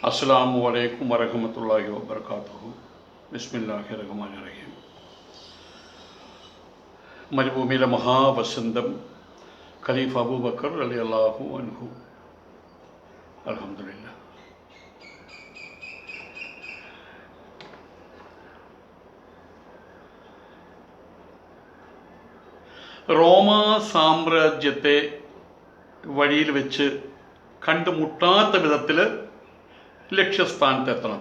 അസ്സലാമു അലൈക്കും വറഹ്മത്തുള്ളാഹി വബറകാതുഹു. ബിസ്മില്ലാഹിർ റഹ്മാനിർ റഹീം. മരുഭൂമിയിലെ മഹാവസന്തം ഖലീഫ അബൂബക്കർ റളിയല്ലാഹു അൻഹു. അൽഹംദുലില്ലാഹ്. റോമാ സാമ്രാജ്യത്തെ വഴിയിൽ വെച്ച് കണ്ടുമുട്ടാത്ത വിധത്തിൽ ലക്ഷ്യസ്ഥാനത്തെത്തണം.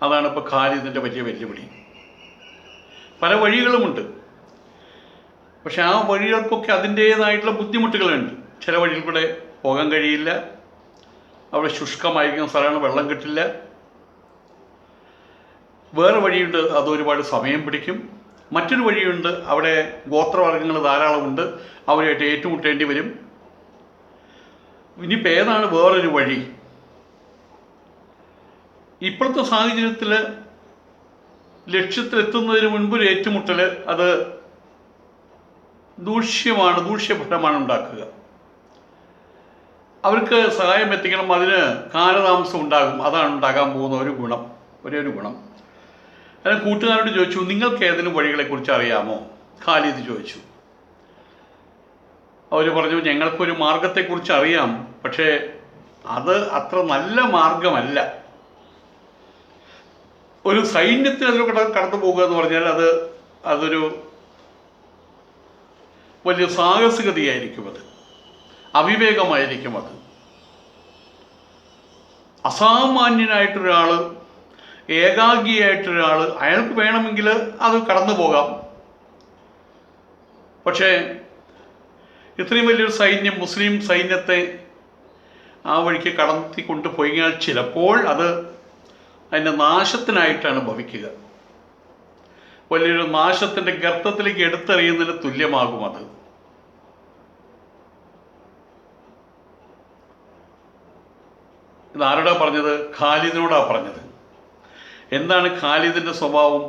അതാണ് ഇപ്പോൾ ഖാലിദിൻ്റെ വലിയ വെല്ലുവിളി. പല വഴികളുമുണ്ട്, പക്ഷെ ആ വഴികൾക്കൊക്കെ അതിൻ്റേതായിട്ടുള്ള ബുദ്ധിമുട്ടുകളുണ്ട്. ചില വഴിയിൽ കൂടെ പോകാൻ കഴിയില്ല, അവിടെ ശുഷ്കമായിരിക്കുന്ന സ്ഥലമാണ്, വെള്ളം കിട്ടില്ല. വേറെ വഴിയുണ്ട്, അത് ഒരുപാട് സമയം പിടിക്കും. മറ്റൊരു വഴിയുണ്ട്, അവിടെ ഗോത്രവർഗ്ഗങ്ങൾ ധാരാളമുണ്ട്, അവരുമായിട്ട് ഏറ്റുമുട്ടേണ്ടി വരും. ഇനിയിപ്പോൾ ഏതാണ് വേറൊരു വഴി? ഇപ്പോഴത്തെ സാഹചര്യത്തിൽ ലക്ഷ്യത്തിലെത്തുന്നതിന് മുൻപ് ഒരു ഏറ്റുമുട്ടൽ അത് ദൂഷ്യഫലമാണ് ഉണ്ടാക്കുക. അവർക്ക് സഹായം എത്തിക്കണം, അതിന് കാലതാമസം ഉണ്ടാകും. അതാണ് ഉണ്ടാകാൻ പോകുന്ന ഒരേ ഒരു ഗുണം. അതിന് കൂട്ടുകാരോട് ചോദിച്ചു, നിങ്ങൾക്ക് ഏതെങ്കിലും വഴികളെക്കുറിച്ച് അറിയാമോ? ഖാലിദ് ചോദിച്ചു. അവർ പറഞ്ഞു, ഞങ്ങൾക്കൊരു മാർഗത്തെക്കുറിച്ച് അറിയാം, പക്ഷേ അത് അത്ര നല്ല മാർഗമല്ല. ഒരു സൈന്യത്തിന് അതിലൂടെ കടന്നു പോകുക എന്ന് പറഞ്ഞാൽ അതൊരു വലിയ സാഹസികതയായിരിക്കും, അത് അവിവേകമായിരിക്കും. അത് അസാമാന്യനായിട്ടൊരാൾ, ഏകാഗിയായിട്ടൊരാൾ, അയാൾക്ക് വേണമെങ്കിൽ അത് കടന്നു പോകാം. പക്ഷേ ഇത്രയും വലിയൊരു സൈന്യം, മുസ്ലിം സൈന്യത്തെ ആ വഴിക്ക് കടത്തി കൊണ്ടുപോയാൽ ചിലപ്പോൾ അത് അതിൻ്റെ നാശത്തിനായിട്ടാണ് ഭവിക്കുക. വലിയൊരു നാശത്തിൻ്റെ ഗർത്തത്തിലേക്ക് എടുത്തെറിയുന്നതിന് തുല്യമാകും അത്. ഇതാരോടാ പറഞ്ഞത്? ഖാലിദിനോടാ പറഞ്ഞത്. എന്താണ് ഖാലിദിൻ്റെ സ്വഭാവം?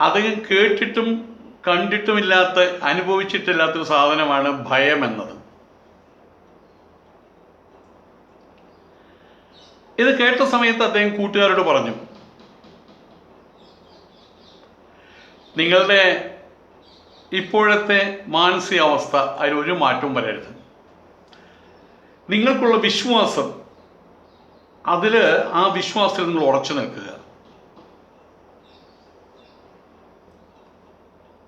അദ്ദേഹം കേട്ടിട്ടും കണ്ടിട്ടുമില്ലാത്ത, അനുഭവിച്ചിട്ടില്ലാത്തൊരു സാധനമാണ് ഭയം എന്നത്. ഇത് കേട്ട സമയത്ത് അദ്ദേഹം കൂട്ടുകാരോട് പറഞ്ഞു, നിങ്ങളുടെ ഇപ്പോഴത്തെ മാനസികാവസ്ഥ അതിലൊരു മാറ്റവും വരരുത്. നിങ്ങൾക്കുള്ള വിശ്വാസം, ആ വിശ്വാസത്തിൽ നിങ്ങൾ ഉറച്ചു നിൽക്കുക.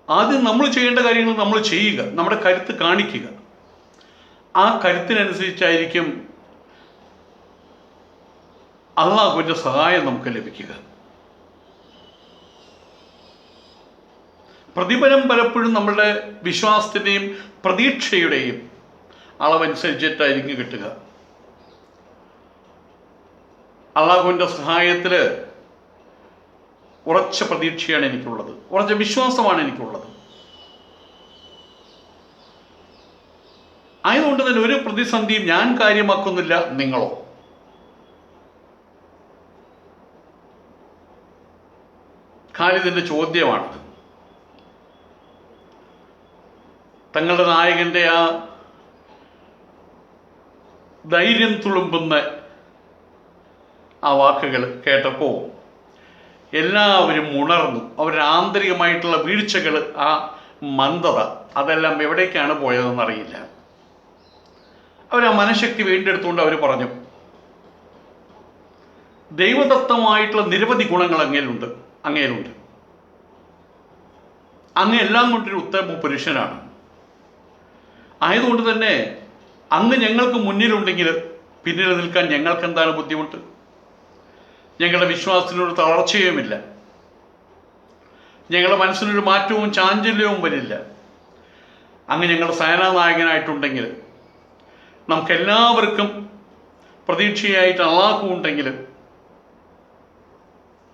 ആദ്യം നമ്മൾ ചെയ്യേണ്ട കാര്യങ്ങൾ നമ്മൾ ചെയ്യുക, നമ്മുടെ കരുത്ത് കാണിക്കുക. ആ കരുത്തിനനുസരിച്ചായിരിക്കും അള്ളാഹുവിൻ്റെ സഹായം നമുക്ക് ലഭിക്കുക. പ്രതിഫലം പലപ്പോഴും നമ്മളുടെ വിശ്വാസത്തിൻ്റെയും പ്രതീക്ഷയുടെയും അളവനുസരിച്ചിട്ടായിരിക്കും കിട്ടുക. അള്ളാഹുവിൻ്റെ സഹായത്തിൽ ഉറച്ച പ്രതീക്ഷയാണ് എനിക്കുള്ളത്, ഉറച്ച വിശ്വാസമാണ് എനിക്കുള്ളത്. ആയതുകൊണ്ട് തന്നെ ഒരു പ്രതിസന്ധിയും ഞാൻ കാര്യമാക്കുന്നില്ല, നിങ്ങളോ? ഖാലിദിൻ്റെ ചോദ്യമാണത്. തങ്ങളുടെ നായകൻ്റെ ആ ധൈര്യം തുളുമ്പുന്ന ആ വാക്കുകൾ കേട്ടപ്പോൾ എല്ലാവരും ഉണർന്നു. അവരുടെ ആന്തരികമായിട്ടുള്ള വീഴ്ചകൾ, ആ മന്ദത, അതെല്ലാം എവിടേക്കാണ് പോയതെന്നറിയില്ല. അവർ ആ മനഃശക്തി വീണ്ടെടുത്തുകൊണ്ട് അവർ പറഞ്ഞു, ദൈവദത്തമായിട്ടുള്ള നിരവധി ഗുണങ്ങൾ അങ്ങേലുണ്ട്. അങ്ങ് എല്ലാം കൊണ്ടൊരു ഉത്തമ പുരുഷനാണ്. ആയതുകൊണ്ട് തന്നെ അങ്ങ് ഞങ്ങൾക്ക് മുന്നിലുണ്ടെങ്കിൽ പിന്നിൽ നിൽക്കാൻ ഞങ്ങൾക്ക് എന്താണ് ബുദ്ധിമുട്ട്? ഞങ്ങളുടെ വിശ്വാസത്തിനൊരു തളർച്ചയുമില്ല, ഞങ്ങളുടെ മനസ്സിനൊരു മാറ്റവും ചാഞ്ചല്യവും വരില്ല. അങ്ങ് ഞങ്ങളുടെ സേനാനായകനായിട്ടുണ്ടെങ്കിൽ, നമുക്കെല്ലാവർക്കും പ്രതീക്ഷയായിട്ട് അള്ളാഹു ഉണ്ടെങ്കിൽ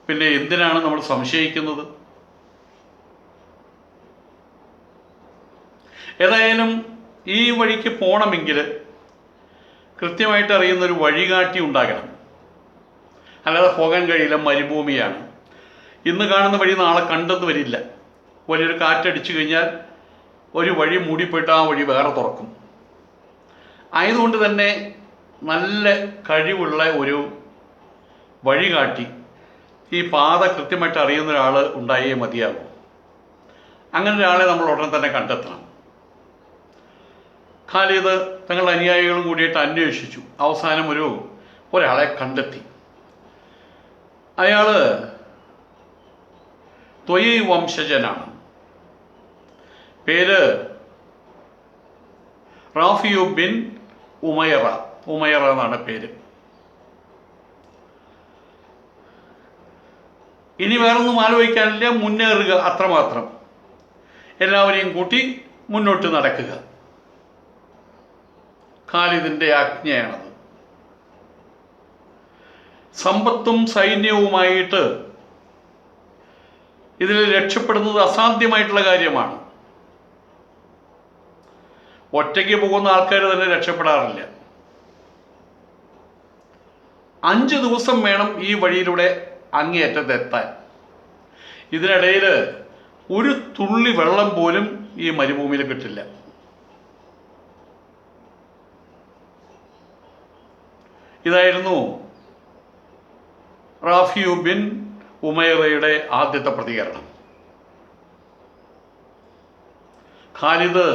പിന്നെ എന്തിനാണ് നമ്മൾ സംശയിക്കുന്നത്? ഏതായാലും ഈ വഴിക്ക് പോകണമെങ്കിൽ കൃത്യമായിട്ട് അറിയുന്നൊരു വഴികാട്ടി ഉണ്ടാകണം, അല്ലാതെ പോകാൻ കഴിയില്ല. മരുഭൂമിയാണ്. ഇന്ന് കാണുന്ന വഴി നാളെ കണ്ടെന്ന് വരില്ല. വലിയൊരു കാറ്റടിച്ചു കഴിഞ്ഞാൽ ഒരു വഴി മൂടിപ്പോയിട്ട് ആ വഴി വേറെ തുറക്കും. ആയതുകൊണ്ട് തന്നെ നല്ല കഴിവുള്ള ഒരു വഴികാട്ടി, ഈ പാത കൃത്യമായിട്ട് അറിയുന്ന ഒരാൾ ഉണ്ടായേ മതിയാകും. അങ്ങനെ ഒരാളെ നമ്മൾ ഉടനെ തന്നെ കണ്ടെത്തണം. ഖാലിദ് തങ്ങളുടെ അനുയായികളും കൂടിയിട്ട് അന്വേഷിച്ചു. അവസാനം ഒരാളെ കണ്ടെത്തി. അയാൾ ത്വയ് വംശജനാണ്. പേര് റാഫിയു ബിൻ ഉമയറ എന്നാണ് പേര്. ഇനി വേറൊന്നും ആലോചിക്കാനില്ല, മുന്നേറുക, അത്രമാത്രം. എല്ലാവരെയും കൂട്ടി മുന്നോട്ട് നടക്കുക. ഖാലിദിൻ്റെ ആജ്ഞയാണത്. സമ്പത്തും സൈന്യവുമായിട്ട് ഇതിൽ രക്ഷപ്പെടുന്നത് അസാധ്യമായിട്ടുള്ള കാര്യമാണ്. ഒറ്റയ്ക്ക് പോകുന്ന ആൾക്കാർ തന്നെ രക്ഷപ്പെടാറില്ല. 5 ദിവസം വേണം ഈ വഴിയിലൂടെ അങ്ങേയറ്റത്തെത്താൻ. ഇതിനിടയിൽ ഒരു തുള്ളി വെള്ളം പോലും ഈ മരുഭൂമിയിൽ കിട്ടില്ല. ഇതായിരുന്നു റാഫിയു ബിൻ ഉമൈറയുടെ ആദ്യത്തെ പ്രതികരണം. ഖാലിദ്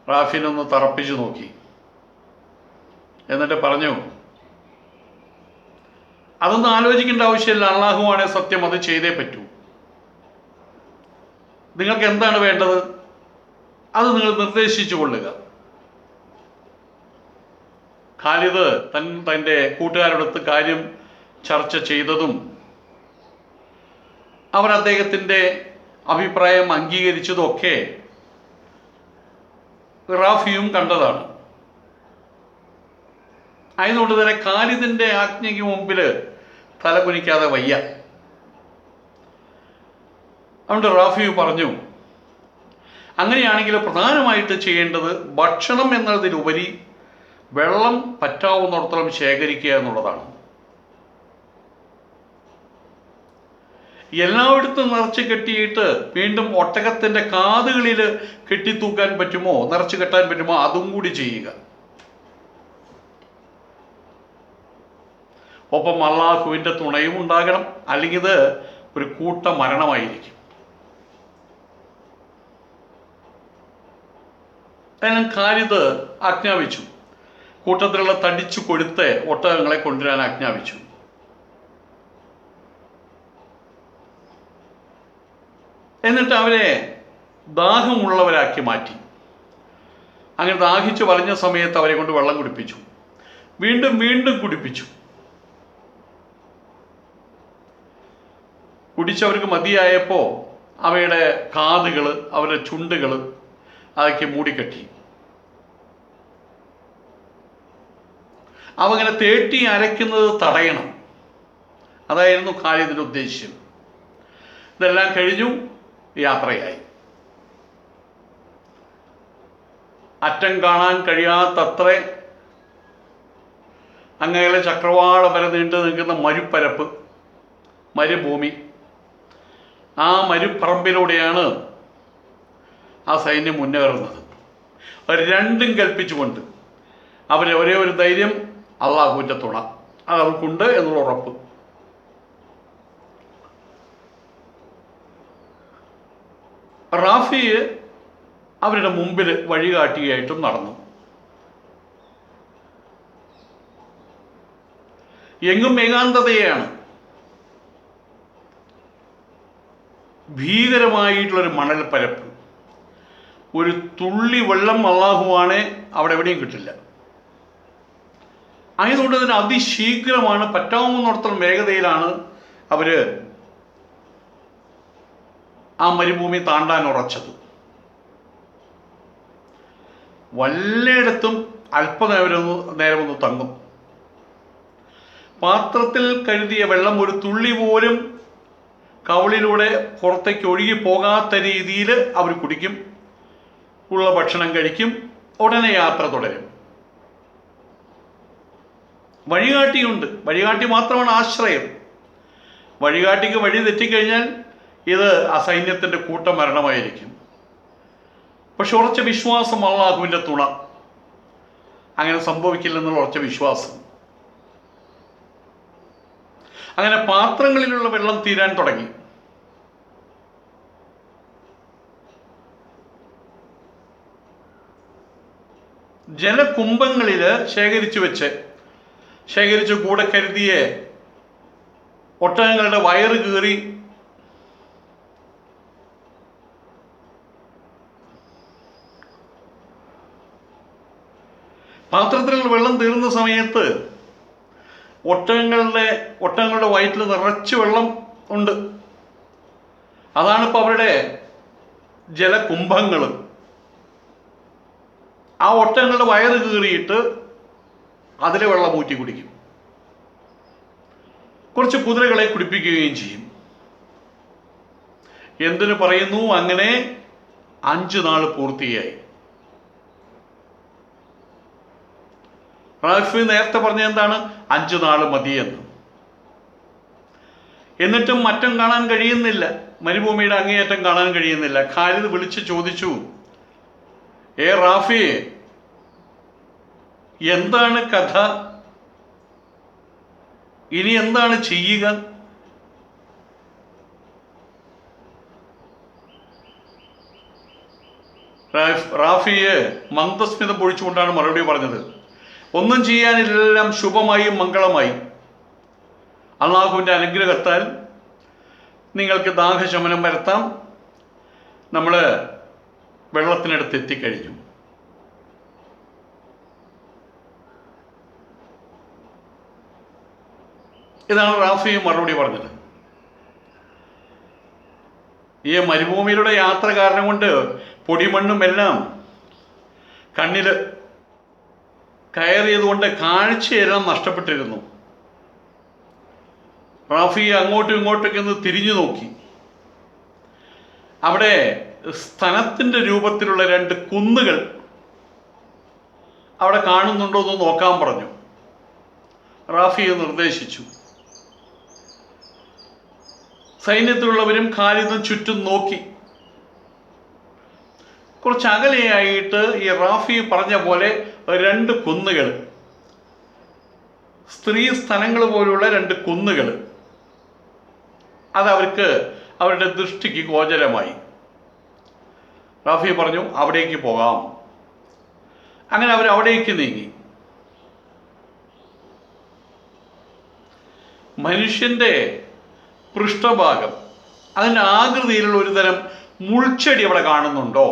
റാഫിനൊന്ന് തറപ്പിച്ചു നോക്കി. എന്നിട്ട് പറഞ്ഞു, അതൊന്നും ആലോചിക്കേണ്ട ആവശ്യമില്ല, അള്ളാഹുവാണ് സത്യം, അത് ചെയ്തേ പറ്റൂ. നിങ്ങൾക്ക് എന്താണ് വേണ്ടത് അത് നിങ്ങൾ നിർദ്ദേശിച്ചു കൊള്ളുക. ഖാലിദ് തൻ്റെ കൂട്ടുകാരോടൊത്ത് കാര്യം ചർച്ച ചെയ്തതും അവർ അദ്ദേഹത്തിൻ്റെ അഭിപ്രായം അംഗീകരിച്ചതൊക്കെ റാഫിയും കണ്ടതാണ്. ആയതുകൊണ്ട് തന്നെ ഖാലിദിൻ്റെ ആജ്ഞയ്ക്ക് മുമ്പിൽ തലകുനിക്കാതെ വയ്യ. അതുകൊണ്ട് റാഫിയു പറഞ്ഞു, അങ്ങനെയാണെങ്കിൽ പ്രധാനമായിട്ട് ചെയ്യേണ്ടത് ഭക്ഷണം എന്നതിലുപരി വെള്ളം പറ്റാവുന്നിടത്തോളം ശേഖരിക്കുക എന്നുള്ളതാണ്. എല്ലായിടത്തും നിറച്ച് കെട്ടിയിട്ട് വീണ്ടും ഒട്ടകത്തിൻ്റെ കാതുകളിൽ കെട്ടിത്തൂക്കാൻ പറ്റുമോ, നിറച്ച് കെട്ടാൻ പറ്റുമോ, അതും കൂടി ചെയ്യുക. ഒപ്പം അള്ളാഹുവിൻ്റെ തുണയും ഉണ്ടാകണം, അല്ലെങ്കിൽ ഇത് ഒരു കൂട്ട മരണമായിരിക്കും. അതിനാൽ ഖാലിദ് ആജ്ഞാപിച്ചു, കൂട്ടത്തിലുള്ള തടിച്ചു കൊഴുത്ത ഒട്ടകങ്ങളെ കൊണ്ടുവരാൻ ആജ്ഞാപിച്ചു. എന്നിട്ട് അവരെ ദാഹമുള്ളവരാക്കി മാറ്റി. അങ്ങനെ ദാഹിച്ചു വലഞ്ഞ സമയത്ത് അവരെ കൊണ്ട് വെള്ളം കുടിപ്പിച്ചു. വീണ്ടും വീണ്ടും കുടിപ്പിച്ചു. കുടിച്ചവർക്ക് മതിയായപ്പോൾ അവയുടെ കാതുകൾ, അവരുടെ ചുണ്ടുകൾ അതൊക്കെ മൂടിക്കെട്ടി. അവങ്ങനെ തേട്ടി അരയ്ക്കുന്നത് തടയണം. അതായിരുന്നു ഖാലിദിൻ്റെ ഉദ്ദേശ്യം. ഇതെല്ലാം കഴിഞ്ഞു, യാത്രയായി. അറ്റം കാണാൻ കഴിയാത്തത്ര അങ്ങനെയുള്ള ചക്രവാളം വരെ നീണ്ടു നിൽക്കുന്ന മരുപ്പരപ്പ്, മരുഭൂമി. ആ മരുപ്പറമ്പിലൂടെയാണ് ആ സൈന്യം മുന്നേറുന്നത്. അവർ രണ്ടും കൽപ്പിച്ചുകൊണ്ട് അവരെ ഒരേ ഒരു ധൈര്യം, അള്ളാഹുവിൻ്റെ തുണ അവർക്കുണ്ട് എന്നുള്ള ഉറപ്പ്. റാഫി അവരുടെ മുമ്പിൽ വഴികാട്ടിയായിട്ടും നടന്നു. എങ്ങും ഏകാന്തതയാണ്. ഭീകരമായിട്ടുള്ളൊരു മണൽപ്പരപ്പ്. ഒരു തുള്ളി വെള്ളം അള്ളാഹുവാണ്, അവിടെ എവിടെയും കിട്ടില്ല. ആയതുകൊണ്ട് തന്നെ അതിശീഘ്രമാണ്, പറ്റാവുന്നിടത്തോളം വേഗതയിലാണ് അവർ ആ മരുഭൂമി താണ്ടാൻ ഉറച്ചത്. വല്ലയിടത്തും നേരമൊന്ന് തങ്ങും. പാത്രത്തിൽ കരുതിയ വെള്ളം ഒരു തുള്ളി പോലും കവിളിലൂടെ പുറത്തേക്ക് ഒഴുകി പോകാത്ത രീതിയിൽ അവർ കുടിക്കും. ഉള്ള ഭക്ഷണം കഴിക്കും. ഉടനെ യാത്ര തുടരും. വഴികാട്ടിയുണ്ട്. വഴികാട്ടി മാത്രമാണ് ആശ്രയം. വഴികാട്ടിക്ക് വഴി തെറ്റിക്കഴിഞ്ഞാൽ ഇത് ആ സൈന്യത്തിൻ്റെ കൂട്ടമരണമായിരിക്കും. പക്ഷെ ഉറച്ച വിശ്വാസം, അള്ളാഹുവിൻ്റെ തുണ, അങ്ങനെ സംഭവിക്കില്ലെന്നുള്ള ഉറച്ച വിശ്വാസം. അങ്ങനെ പാത്രങ്ങളിലുള്ള വെള്ളം തീരാൻ തുടങ്ങി. ജലകുംഭങ്ങളിൽ ശേഖരിച്ച് കൂടെ കരുതിയ ഒട്ടകങ്ങളുടെ വയറ് കീറി പാത്രത്തിലുള്ള വെള്ളം തീർന്ന സമയത്ത് ഒട്ടകങ്ങളുടെ വയറ്റിൽ നിറച്ച് വെള്ളം ഉണ്ട്. അതാണിപ്പോൾ അവരുടെ ജലകുംഭങ്ങൾ. ആ ഒട്ടകങ്ങളുടെ വയറ് കീറിയിട്ട് അതിലെ വെള്ളം ഊറ്റി കുടിക്കും. കുറച്ച് കുതിരകളെ കുടിപ്പിക്കുകയും ചെയ്യും. എന്തിനു പറയുന്നു? അങ്ങനെ 5 നാൾ പൂർത്തിയായി. റാഫി നേരത്തെ പറഞ്ഞ എന്താണ്? 5 നാൾ മതിയെന്ന്. എന്നിട്ടും മറ്റും കാണാൻ കഴിയുന്നില്ല. മരുഭൂമിയുടെ അങ്ങേയറ്റം കാണാൻ കഴിയുന്നില്ല. ഖാലിദ് വിളിച്ച് ചോദിച്ചു, റാഫി, എന്താണ് കഥ? ഇനി എന്താണ് ചെയ്യുക? റാഫിയെ മന്ദസ്മിതം പൊഴിച്ചുകൊണ്ടാണ് മറുപടി പറഞ്ഞത്. ഒന്നും ചെയ്യാനില്ലെല്ലാം ശുഭമായും മംഗളമായി. അള്ളാഹുവിൻ്റെ അനുഗ്രഹത്താൽ നിങ്ങൾക്ക് ദാഹശമനം വരുത്താം. നമ്മൾ വെള്ളത്തിനടുത്ത് എത്തിക്കഴിഞ്ഞു. ഇതാണ് റാഫി മറുപടി പറഞ്ഞത്. ഈ മരുഭൂമിയിലൂടെ യാത്ര കാരണം കൊണ്ട് പൊടിമണ്ണും എല്ലാം കണ്ണിൽ കയറിയതുകൊണ്ട് കാഴ്ചയെല്ലാം നഷ്ടപ്പെട്ടിരുന്നു. റാഫി അങ്ങോട്ടും ഇങ്ങോട്ടൊക്കെ ഒന്ന് തിരിഞ്ഞു നോക്കി. അവിടെ സ്തനത്തിൻ്റെ രൂപത്തിലുള്ള 2 കുന്നുകൾ അവിടെ കാണുന്നുണ്ടോ എന്ന് നോക്കാൻ പറഞ്ഞു. റാഫിയെ നിർദ്ദേശിച്ചു. സൈന്യത്തിലുള്ളവരും ഖാലിദും ചുറ്റും നോക്കി. കുറച്ച് അകലെയായിട്ട് ഈ റാഫി പറഞ്ഞ പോലെ 2 കുന്നുകൾ, സ്ത്രീ സ്ഥലങ്ങൾ പോലുള്ള 2 കുന്നുകൾ, അതവർക്ക് അവരുടെ ദൃഷ്ടിക്ക് ഗോചരമായി. റാഫി പറഞ്ഞു, അവിടേക്ക് പോകാം. അങ്ങനെ അവർ അവിടേക്ക് നീങ്ങി. മനുഷ്യൻ്റെ പൃഷ്ഠഭാഗം, അതിൻ്റെ ആകൃതിയിലുള്ള ഒരു തരം മുൾച്ചെടി അവിടെ കാണുന്നുണ്ടോ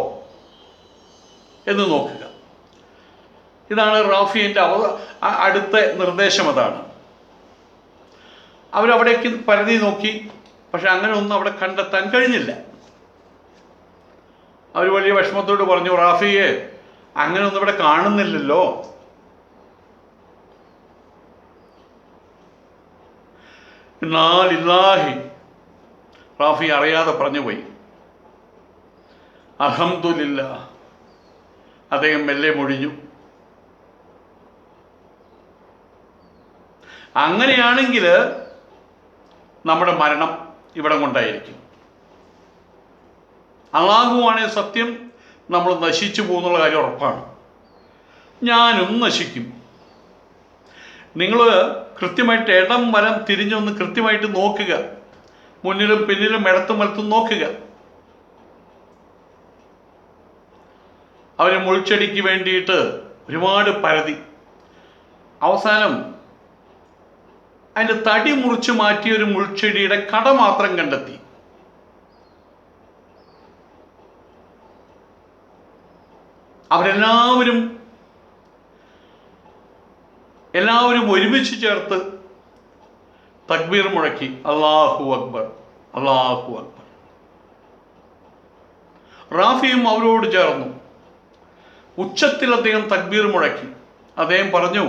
എന്ന് നോക്കുക. ഇതാണ് റാഫിൻ്റെ അടുത്ത നിർദ്ദേശം. അതാണ്. അവരവിടേക്ക് പരതി നോക്കി. പക്ഷെ അങ്ങനെ ഒന്നും അവിടെ കണ്ടെത്താൻ കഴിഞ്ഞില്ല. അവർ വലിയ വിഷമത്തോട് പറഞ്ഞു, റാഫിയെ, അങ്ങനെ ഒന്നും ഇവിടെ കാണുന്നില്ലല്ലോ. ഇന്നാലില്ലാഹി, റാഫി അറിയാതെ പറഞ്ഞുപോയി. അൽഹംദുലില്ലാഹ്, അദ്ദേഹം മെല്ലെ മൊഴിഞ്ഞു. അങ്ങനെയാണെങ്കിൽ നമ്മുടെ മരണം ഇവിടം കൊണ്ടായിരിക്കും. അള്ളാഹുവാണേ സത്യം, നമ്മൾ നശിച്ചു പോകുന്നുള്ള കാര്യം ഉറപ്പാണ്. ഞാനും നശിക്കും. നിങ്ങൾ കൃത്യമായിട്ട് ഇടം വലം തിരിഞ്ഞൊന്ന് കൃത്യമായിട്ട് നോക്കുക. മുന്നിലും പിന്നിലും ഇടത്തും വലത്തും നോക്കുക. അവർ മുൾച്ചെടിക്ക് വേണ്ടിയിട്ട് ഒരുപാട് പരതി. അവസാനം അതിൻ്റെ തടി മുറിച്ച് മാറ്റിയ ഒരു മുൾച്ചെടിയുടെ കട മാത്രം കണ്ടെത്തി. അവരെല്ലാവരും ഒരുമിച്ച് ചേർത്ത് തക്ബീർ മുഴക്കി, അല്ലാഹു അക്ബർ, അല്ലാഹു അക്ബർ. റാഫിയും അവരോട് ചേർന്നു. ഉച്ചത്തിൽ അദ്ദേഹം തക്ബീർ മുഴക്കി. അദ്ദേഹം പറഞ്ഞു,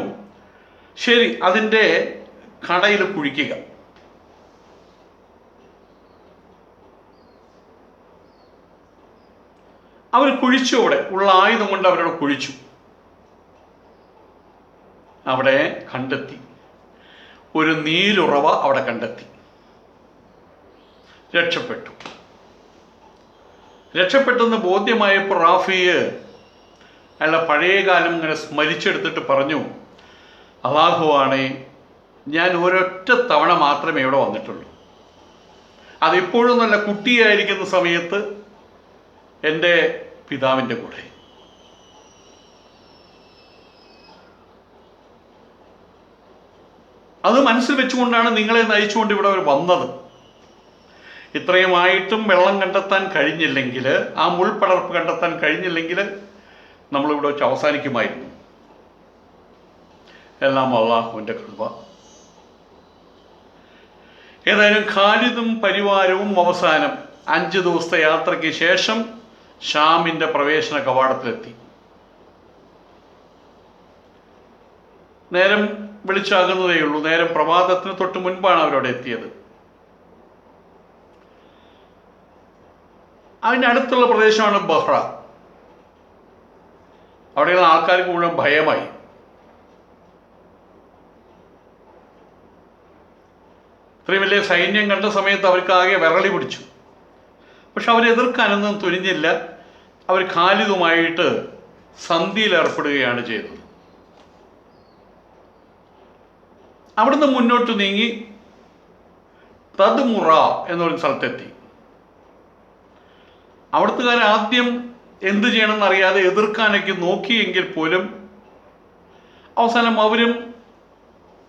ശരി, അതിൻ്റെ കടയിൽ കുഴിക്കുക. അവർ കുഴിച്ചു. അവിടെ ഉള്ള ആയുധം കൊണ്ട് അവരവിടെ കുഴിച്ചു. അവിടെ കണ്ടെത്തി ഒരു നീരുറവ. അവിടെ കണ്ടെത്തി. രക്ഷപ്പെട്ടെന്ന് ബോധ്യമായപ്പോൾ റാഫിയെ അയാളുടെ പഴയ കാലം ഇങ്ങനെ സ്മരിച്ചെടുത്തിട്ട് പറഞ്ഞു, അള്ളാഹുവാണേ, ഞാൻ ഒരൊറ്റ തവണ മാത്രമേ ഇവിടെ വന്നിട്ടുള്ളൂ. അതിപ്പോഴും നല്ല കുട്ടിയായിരിക്കുന്ന സമയത്ത് എൻ്റെ പിതാവിൻ്റെ കൂടെ. അത് മനസ്സിൽ വെച്ചുകൊണ്ടാണ് നിങ്ങളെ നയിച്ചുകൊണ്ട് ഇവിടെ വന്നത്. ഇത്രയുമായിട്ടും വെള്ളം കണ്ടെത്താൻ കഴിഞ്ഞില്ലെങ്കിൽ, ആ മുൾപടർപ്പ് കണ്ടെത്താൻ കഴിഞ്ഞില്ലെങ്കിൽ നമ്മളിവിടെ വെച്ച് അവസാനിക്കുമായിരുന്നു. എല്ലാം അള്ളാഹുവിൻ്റെ കൃപ. ഏതായാലും ഖാലിദും പരിവാരവും അവസാനം 5 ദിവസത്തെ യാത്രയ്ക്ക് ശേഷം ഷാമിൻ്റെ പ്രവേശന കവാടത്തിലെത്തി. നേരം വെളിച്ചാകുന്നതേയുള്ളൂ. നേരം പ്രഭാതത്തിന് തൊട്ട് മുൻപാണ് അവരവിടെ എത്തിയത്. അതിനടുത്തുള്ള പ്രദേശമാണ് ബഹ്റ. അവിടെയുള്ള ആൾക്കാർക്ക് മുഴുവൻ ഭയമായി. ഇത്രയും വലിയ സൈന്യം കണ്ട സമയത്ത് അവർക്ക് ആകെ വിറളി പിടിച്ചു. പക്ഷെ അവരെ എതിർക്കാനൊന്നും തുനിഞ്ഞില്ല. അവർ ഖാലിദുമായിട്ട് സന്ധിയിൽ ഏർപ്പെടുകയാണ് ചെയ്തത്. അവിടുന്ന് മുന്നോട്ട് നീങ്ങി തദ്മുറ എന്നൊരു സ്ഥലത്തെത്തി. അവിടുത്തുകാർ ആദ്യം എന്ത് ചെയ്യണമെന്ന് അറിയാതെ എതിർക്കാനൊക്കെ നോക്കിയെങ്കിൽ പോലും അവസാനം അവരും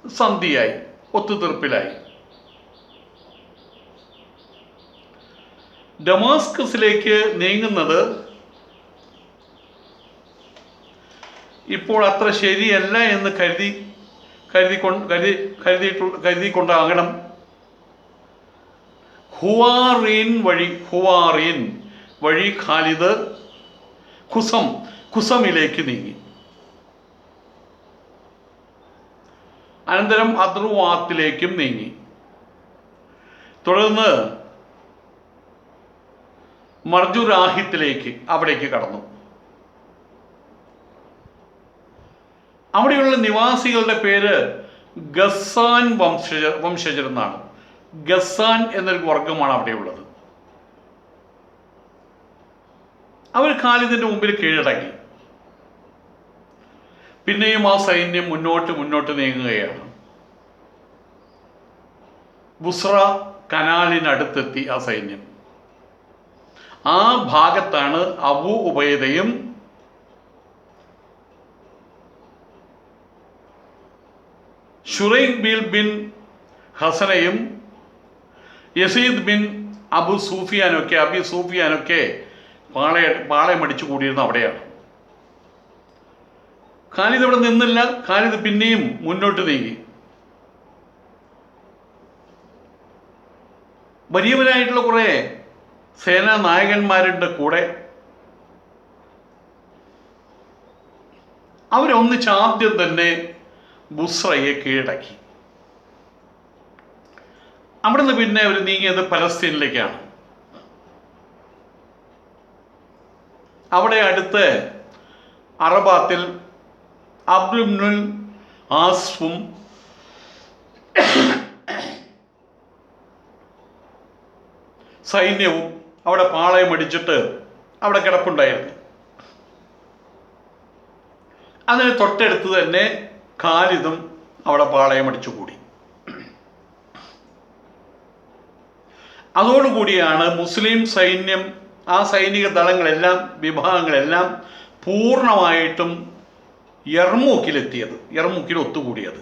സന്ധിയായി, ഒത്തുതീർപ്പിലായി. ഡമാസ്കസിലേക്ക് നീങ്ങുന്നത് ഇപ്പോൾ അത്ര ശരിയല്ല എന്ന് കരുതിക്കൊണ്ടാകണം ഹുവാറീൻ വഴി ഖാലിദ് ഖുസമിലേക്ക് നീങ്ങി. അനന്തരം അദ്രുവാത്തിലേക്കും നീങ്ങി. തുടർന്ന് മർജുരാഹിത്തിലേക്ക് അവിടേക്ക് കടന്നു. അവിടെയുള്ള നിവാസികളുടെ പേര് ഗസ്സാൻ വംശജർ എന്നാണ്. ഗസ്സാൻ എന്നൊരു വർഗമാണ് അവിടെയുള്ളത്. അവർ ഖാലിദിന്റെ മുമ്പിൽ കീഴടങ്ങി. പിന്നെയും ആ സൈന്യം മുന്നോട്ട് നീങ്ങുകയാണ്. ബുസ്ര കനാലിനടുത്തെത്തി ആ സൈന്യം. ആ ഭാഗത്താണ് അബൂ ഉബൈദയും ഷുറൈഖ് ബിൻ ഹസനയും യസീദ് ബിൻ അബി സൂഫിയാനൊക്കെ പാളയമടിച്ചു കൂടിയിരുന്ന അവിടെയാണ്. ഖാലിദ് അവിടെ നിന്നില്ല. ഖാലിദ് പിന്നെയും മുന്നോട്ട് നീങ്ങി. വലിയവരായിട്ടുള്ള കുറെ സേനാ നായകന്മാരുടെ കൂടെ അവരൊന്നിച്ച് ആദ്യം തന്നെ ബുസ്രയെ കീഴടക്കി. അവിടുന്ന് പിന്നെ അവർ നീങ്ങിയത് പലസ്തീനിലേക്കാണ്. അവിടെ അടുത്ത് അറബാത്തിൽ അബ്ദുൽ ആസ്ഫും സൈന്യവും അവിടെ പാളയമടിച്ചിട്ട് അവിടെ കിടപ്പുണ്ടായിരുന്നു. അതിന് തൊട്ടടുത്ത് തന്നെ ഖാലിദും അവിടെ പാളയമടിച്ചുകൂടി. അതോടുകൂടിയാണ് മുസ്ലിം സൈന്യം, ആ സൈനിക ദളങ്ങളെല്ലാം, വിഭാഗങ്ങളെല്ലാം പൂർണ്ണമായിട്ടും യർമൂക്കിൽ ഒത്തുകൂടിയത്.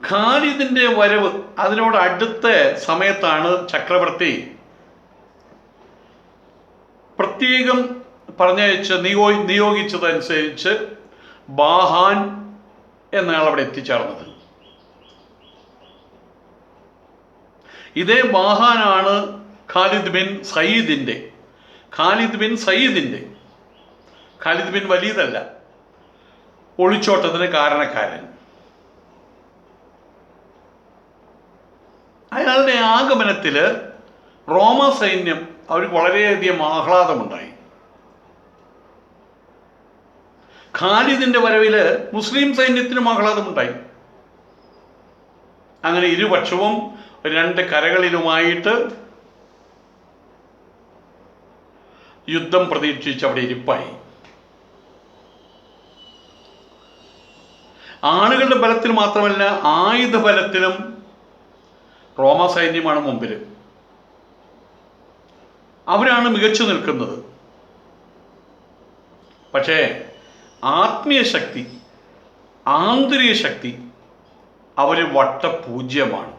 ഖാലിദിന്റെ വരവ് അതിനോട് അടുത്ത സമയത്താണ് ചക്രവർത്തി പ്രത്യേകം നിയോഗിച്ചതനുസരിച്ച് ബാഹാൻ എന്നയാൾ അവിടെ എത്തിച്ചേർന്നത്. ഇതേ ബാഹാനാണ് ഖാലിദ് ബിൻ സയ്യിദിന്റെ ഖാലിദ് ബിൻ വലീദല്ല, ഒളിച്ചോട്ടത്തിന് കാരണക്കാരൻ. അയാളുടെ ആഗമനത്തിൽ റോമ സൈന്യം അവർക്ക് വളരെയധികം ആഹ്ലാദമുണ്ടായി. ഖാലിദിന്റെ വരവിൽ മുസ്ലിം സൈന്യത്തിനും ആഹ്ലാദമുണ്ടായി. അങ്ങനെ ഇരുപക്ഷവും രണ്ട് കരകളിലുമായിട്ട് യുദ്ധം പ്രതീക്ഷിച്ച് അവിടെ ഇരിപ്പായി. ആളുകളുടെ ബലത്തിൽ മാത്രമല്ല, ആയുധ ബലത്തിലും റോമ സൈന്യമാണ് മുമ്പിൽ. അവരാണ് മികച്ചു നിൽക്കുന്നത്. പക്ഷേ ആത്മീയ ശക്തി, ആന്തരിക ശക്തി അവർ വട്ടപൂജ്യമാണ്.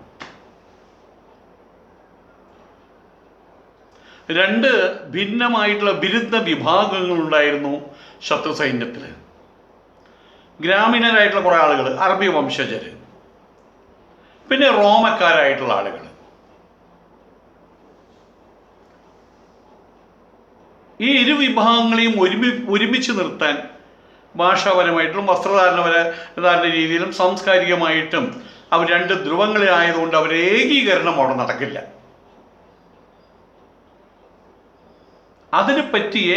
രണ്ട് ഭിന്നമായിട്ടുള്ള വിരുദ്ധ വിഭാഗങ്ങളുണ്ടായിരുന്നു ശത്രു സൈന്യത്തിൽ. ഗ്രാമീണരായിട്ടുള്ള കുറേ ആളുകൾ, അറബി വംശജർ, പിന്നെ റോമക്കാരായിട്ടുള്ള ആളുകൾ. ഈ ഇരു വിഭാഗങ്ങളെയും ഒരുമിച്ച് നിർത്താൻ ഭാഷാപരമായിട്ടും വസ്ത്രധാരണ രീതിയിലും സാംസ്കാരികമായിട്ടും അവർ രണ്ട് ധ്രുവങ്ങളിലായതുകൊണ്ട് അവർ ഏകീകരണം അവിടെ നടക്കില്ല. അതിന് പറ്റിയ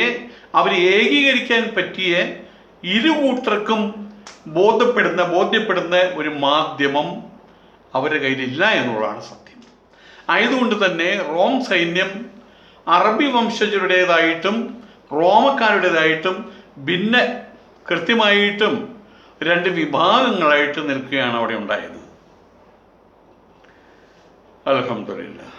അവർ ഏകീകരിക്കാൻ പറ്റിയ ഇരുകൂട്ടർക്കും ബോധ്യപ്പെടുന്ന ഒരു മാധ്യമം അവരുടെ കയ്യിലില്ല എന്നുള്ളതാണ് സത്യം. ആയതുകൊണ്ട് തന്നെ റോം സൈന്യം അറബി വംശജരുടേതായിട്ടും റോമക്കാരുടേതായിട്ടും കൃത്യമായിട്ടും രണ്ട് വിഭാഗങ്ങളായിട്ട് നിൽക്കുകയാണ് അവിടെ ഉണ്ടായത്. അൽഹംദുലില്ലാഹ്.